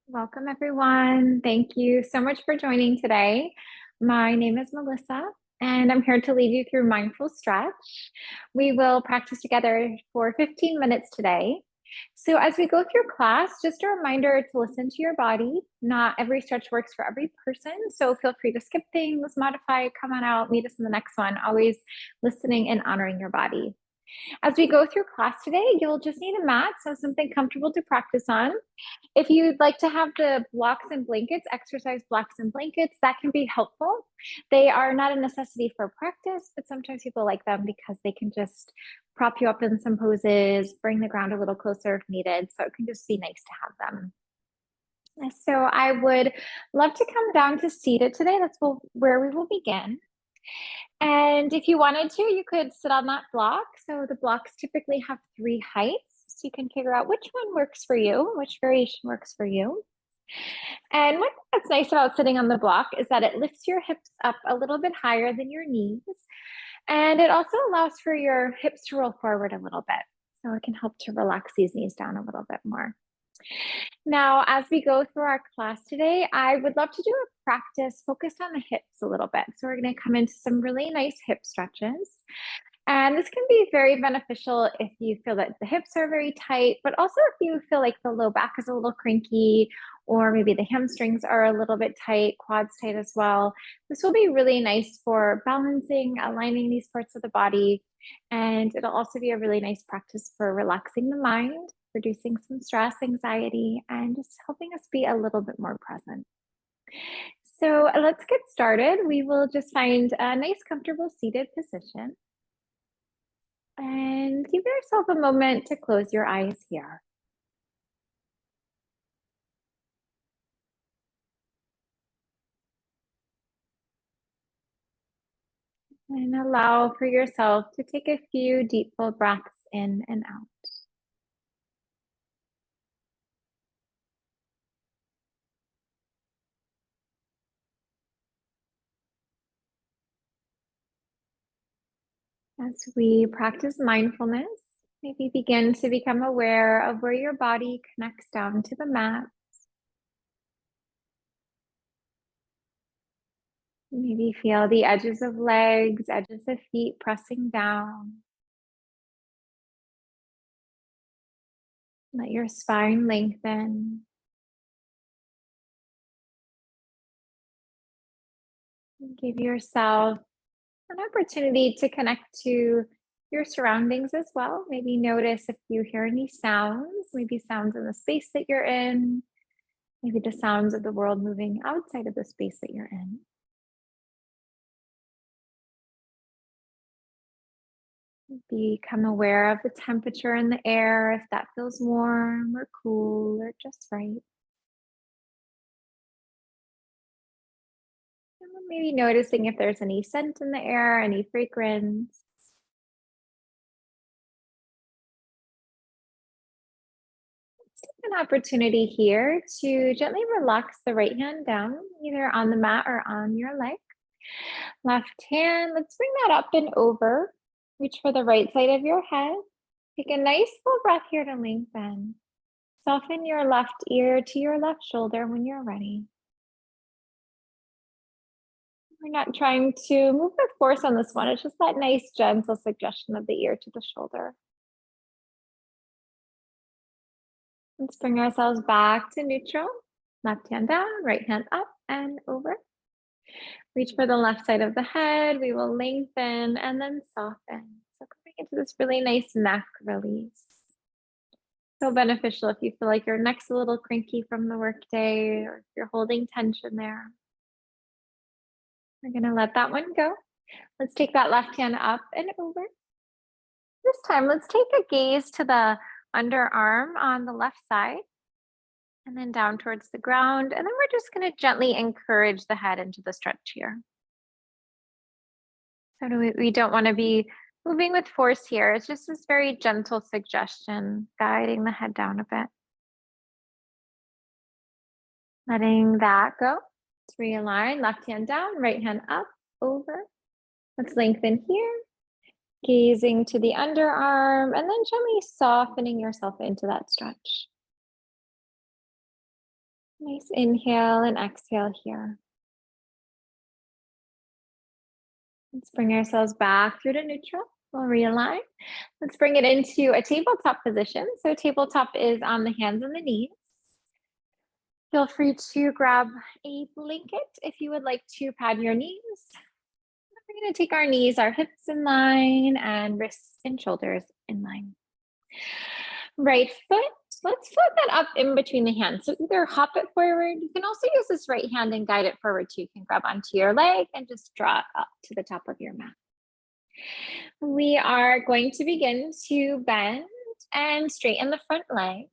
Welcome, everyone. Thank you so much for joining today. My name is Melissa, and I'm here to lead you through mindful stretch. We will practice together for 15 minutes today. So, as we go through class, just a reminder to listen to your body. Not every stretch works for every person, so feel free to skip things, modify, come on out, meet us in the next one. Always listening and honoring your body. As we go through class today, you'll just need a mat, so something comfortable to practice on. If you'd like to have the blocks and blankets, exercise blocks and blankets, that can be helpful. They are not a necessity for practice, but sometimes people like them because they can just prop you up in some poses, bring the ground a little closer if needed. So it can just be nice to have them. So I would love to come down to seated today. That's where we will begin. And if you wanted to, you could sit on that block. So the blocks typically have 3 heights. So you can figure out which one works for you, which variation works for you. And one thing that's nice about sitting on the block is that it lifts your hips up a little bit higher than your knees. And it also allows for your hips to roll forward a little bit. So it can help to relax these knees down a little bit more. Now, as we go through our class today, I would love to do a practice focused on the hips a little bit. So we're going to come into some really nice hip stretches. And this can be very beneficial if you feel that the hips are very tight, but also if you feel like the low back is a little cranky, or maybe the hamstrings are a little bit tight, quads tight as well. This will be really nice for balancing, aligning these parts of the body. And it'll also be a really nice practice for relaxing the mind, reducing some stress, anxiety, and just helping us be a little bit more present. So let's get started. We will just find a nice, comfortable seated position. And give yourself a moment to close your eyes here. And allow for yourself to take a few deep, full breaths in and out. As we practice mindfulness, maybe begin to become aware of where your body connects down to the mat. Maybe feel the edges of legs, edges of feet pressing down. Let your spine lengthen. Give yourself an opportunity to connect to your surroundings as well. Maybe notice if you hear any sounds, maybe sounds in the space that you're in, maybe the sounds of the world moving outside of the space that you're in. Become aware of the temperature in the air, if that feels warm or cool or just right. And then maybe noticing if there's any scent in the air, any fragrance. Let's take an opportunity here to gently relax the right hand down, either on the mat or on your leg. Left hand, let's bring that up and over. Reach for the right side of your head. Take a nice full breath here to lengthen. Soften your left ear to your left shoulder when you're ready. We're not trying to move with force on this one. It's just that nice, gentle suggestion of the ear to the shoulder. Let's bring ourselves back to neutral. Left hand down, right hand up and over. Reach for the left side of the head. We will lengthen and then soften. So coming into this really nice neck release. So beneficial if you feel like your neck's a little cranky from the workday or if you're holding tension there. We're gonna let that one go. Let's take that left hand up and over. This time, let's take a gaze to the underarm on the left side and then down towards the ground. And then we're just gonna gently encourage the head into the stretch here. So we don't wanna be moving with force here. It's just this very gentle suggestion, guiding the head down a bit. Letting that go. Let's realign, left hand down, right hand up, over. Let's lengthen here. Gazing to the underarm and then gently softening yourself into that stretch. Nice inhale and exhale here. Let's bring ourselves back through to neutral. We'll realign. Let's bring it into a tabletop position. So tabletop is on the hands and the knees. Feel free to grab a blanket if you would like to pad your knees. We're going to take our knees, our hips in line, and wrists and shoulders in line. Right foot, let's flip that up in between the hands. So either hop it forward. You can also use this right hand and guide it forward too. You can grab onto your leg and just draw it up to the top of your mat. We are going to begin to bend and straighten the front leg.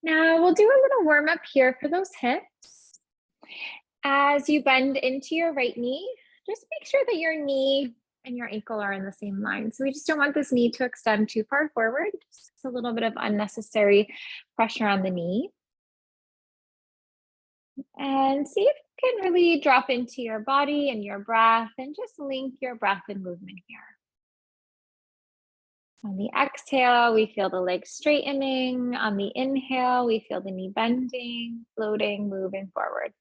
Now we'll do a little warm up here for those hips. As you bend into your right knee, just make sure that your knee and your ankle are in the same line. So we just don't want this knee to extend too far forward. Just a little bit of unnecessary pressure on the knee. And see if you can really drop into your body and your breath and just link your breath and movement here. On the exhale, we feel the legs straightening. On the inhale, we feel the knee bending, floating, moving forward.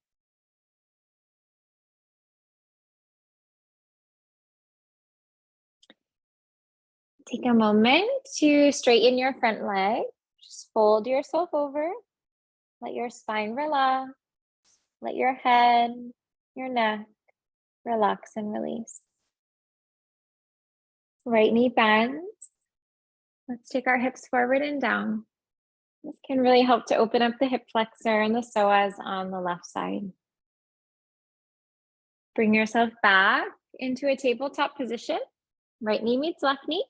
Take a moment to straighten your front leg. Just fold yourself over. Let your spine relax. Let your head, your neck relax and release. Right knee bends. Let's take our hips forward and down. This can really help to open up the hip flexor and the psoas on the left side. Bring yourself back into a tabletop position. Right knee meets left knee.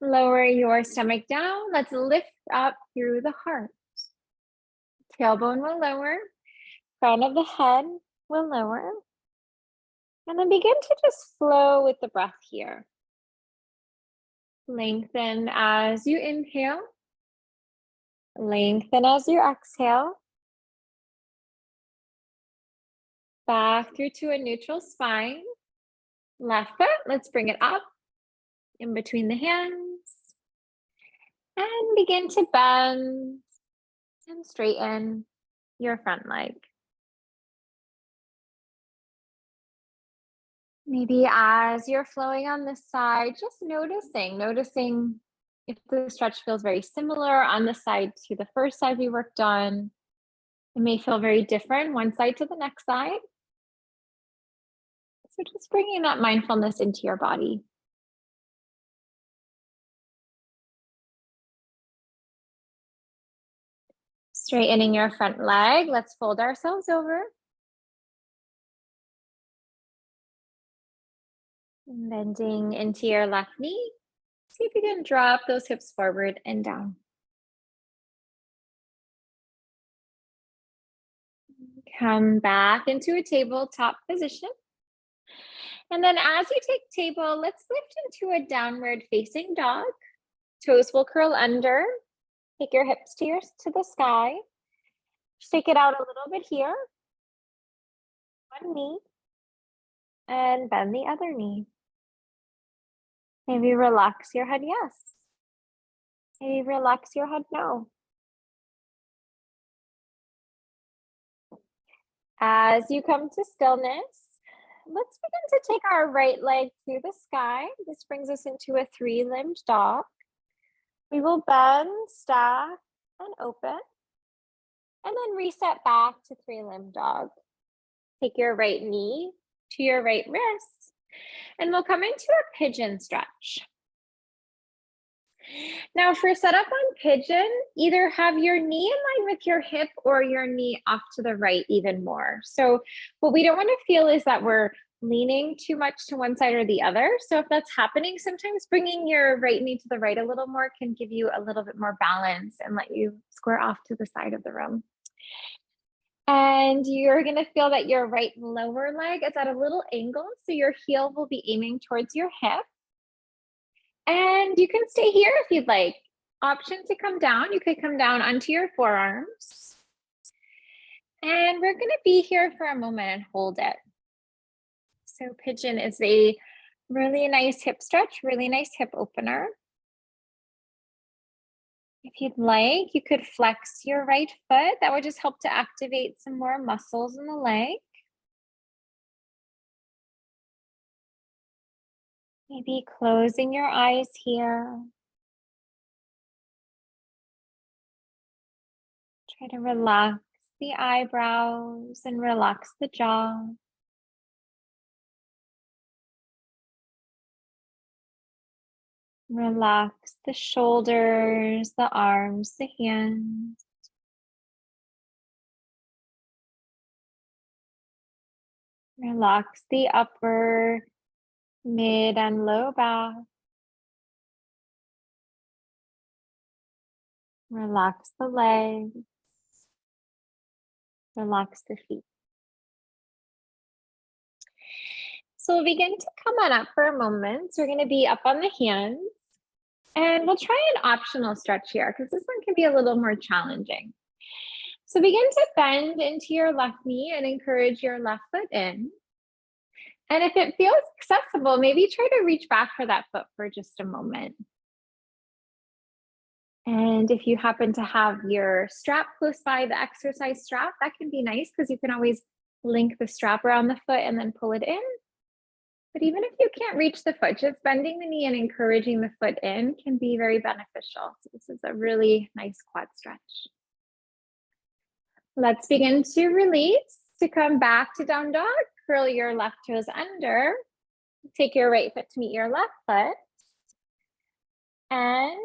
Lower your stomach down. Let's lift up through the heart. Tailbone will lower. Crown of the head will lower. And then begin to just flow with the breath here. Lengthen as you inhale. Lengthen as you exhale. Back through to a neutral spine. Left foot, let's bring it up in between the hands. And begin to bend and straighten your front leg. Maybe as you're flowing on this side, just noticing if the stretch feels very similar on the side to the first side we worked on. It may feel very different one side to the next side. So just bringing that mindfulness into your body. Straightening your front leg, let's fold ourselves over. And bending into your left knee. See if you can drop those hips forward and down. Come back into a tabletop position. And then as you take table, let's lift into a downward facing dog. Toes will curl under. Take your hips to the sky. Shake it out a little bit here. One knee. And bend the other knee. Maybe relax your head yes. Maybe relax your head no. As you come to stillness, let's begin to take our right leg to the sky. This brings us into a three-limbed dog. We will bend, stack, and open. And then reset back to three-limbed dog. Take your right knee to your right wrist. And we'll come into a pigeon stretch. Now for setup on pigeon, either have your knee in line with your hip or your knee off to the right even more. So what we don't want to feel is that we're leaning too much to one side or the other. So if that's happening, sometimes bringing your right knee to the right a little more can give you a little bit more balance and let you square off to the side of the room. And you're going to feel that your right lower leg is at a little angle. So your heel will be aiming towards your hip. And you can stay here if you'd like. Option to come down. You could come down onto your forearms. And we're going to be here for a moment and hold it. So pigeon is a really nice hip stretch, really nice hip opener. If you'd like, you could flex your right foot. That would just help to activate some more muscles in the leg. Maybe closing your eyes here. Try to relax the eyebrows and relax the jaw. Relax the shoulders, the arms, the hands. Relax the upper, mid, and low back. Relax the legs. Relax the feet. So we'll begin to come on up for a moment. So we're going to be up on the hands. And we'll try an optional stretch here because this one can be a little more challenging. So begin to bend into your left knee and encourage your left foot in. And if it feels accessible, maybe try to reach back for that foot for just a moment. And if you happen to have your strap close by, the exercise strap, that can be nice because you can always link the strap around the foot and then pull it in. But even if you can't reach the foot, just bending the knee and encouraging the foot in can be very beneficial. So this is a really nice quad stretch. Let's begin to release. To come back to down dog, curl your left toes under. Take your right foot to meet your left foot. And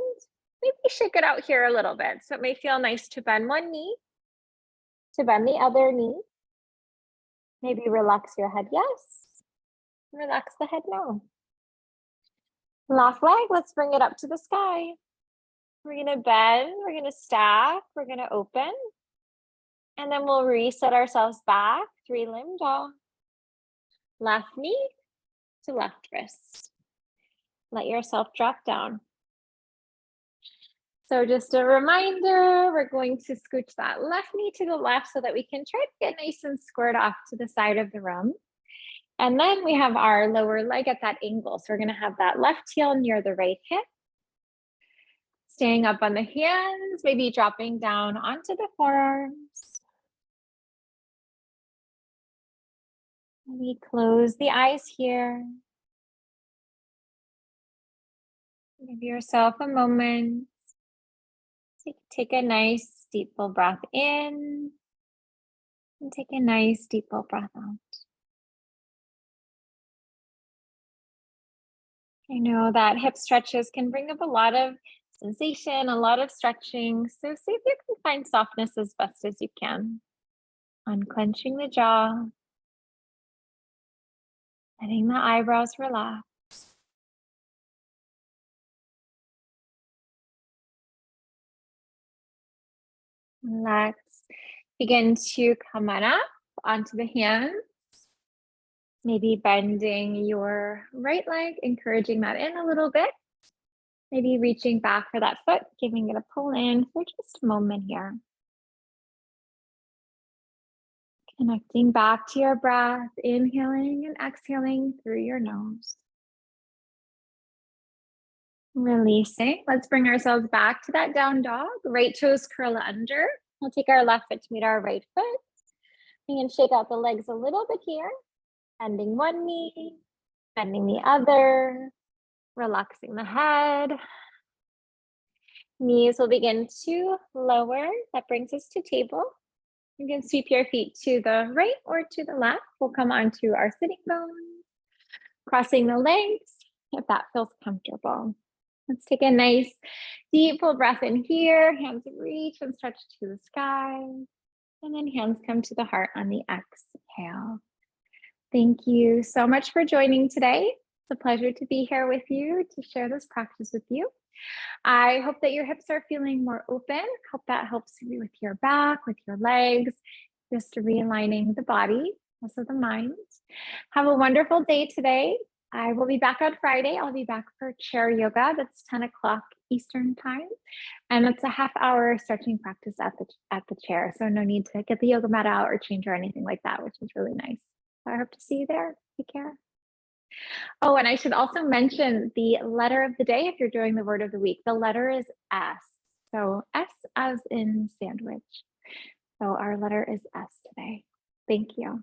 maybe shake it out here a little bit. So it may feel nice to bend one knee, to bend the other knee. Maybe relax your head, yes. Relax the head, no. Last leg, let's bring it up to the sky. We're gonna bend, we're gonna stack, we're gonna open. And then we'll reset ourselves back, 3-limb dog. Left knee to left wrist. Let yourself drop down. So just a reminder, we're going to scooch that left knee to the left so that we can try to get nice and squared off to the side of the room. And then we have our lower leg at that angle. So we're gonna have that left heel near the right hip. Staying up on the hands, maybe dropping down onto the forearms. We close the eyes here. Give yourself a moment. Take a nice deep full breath in. And take a nice deep full breath out. I know that hip stretches can bring up a lot of sensation, a lot of stretching. So see if you can find softness as best as you can. Unclenching the jaw. Letting the eyebrows relax. Let's begin to come on up onto the hands. Maybe bending your right leg, encouraging that in a little bit. Maybe reaching back for that foot, giving it a pull in for just a moment here. Connecting back to your breath, inhaling and exhaling through your nose. Releasing. Let's bring ourselves back to that down dog. Right toes curl under. We'll take our left foot to meet our right foot. We can shake out the legs a little bit here. Bending one knee, bending the other, relaxing the head. Knees will begin to lower. That brings us to table. You can sweep your feet to the right or to the left. We'll come onto our sitting bones, crossing the legs if that feels comfortable. Let's take a nice deep full breath in here. Hands reach and stretch to the sky. And then hands come to the heart on the exhale. Thank you so much for joining today. It's a pleasure to be here with you to share this practice with you. I hope that your hips are feeling more open. Hope that helps you with your back, with your legs, just realigning the body, also the mind. Have a wonderful day today. I will be back on Friday. I'll be back for chair yoga. That's 10 o'clock Eastern time. And it's a half-hour stretching practice at the chair. So no need to get the yoga mat out or change or anything like that, which is really nice. So I hope to see you there. Take care. Oh, and I should also mention the letter of the day if you're doing the word of the week. The letter is S. So S as in sandwich. So our letter is S today. Thank you.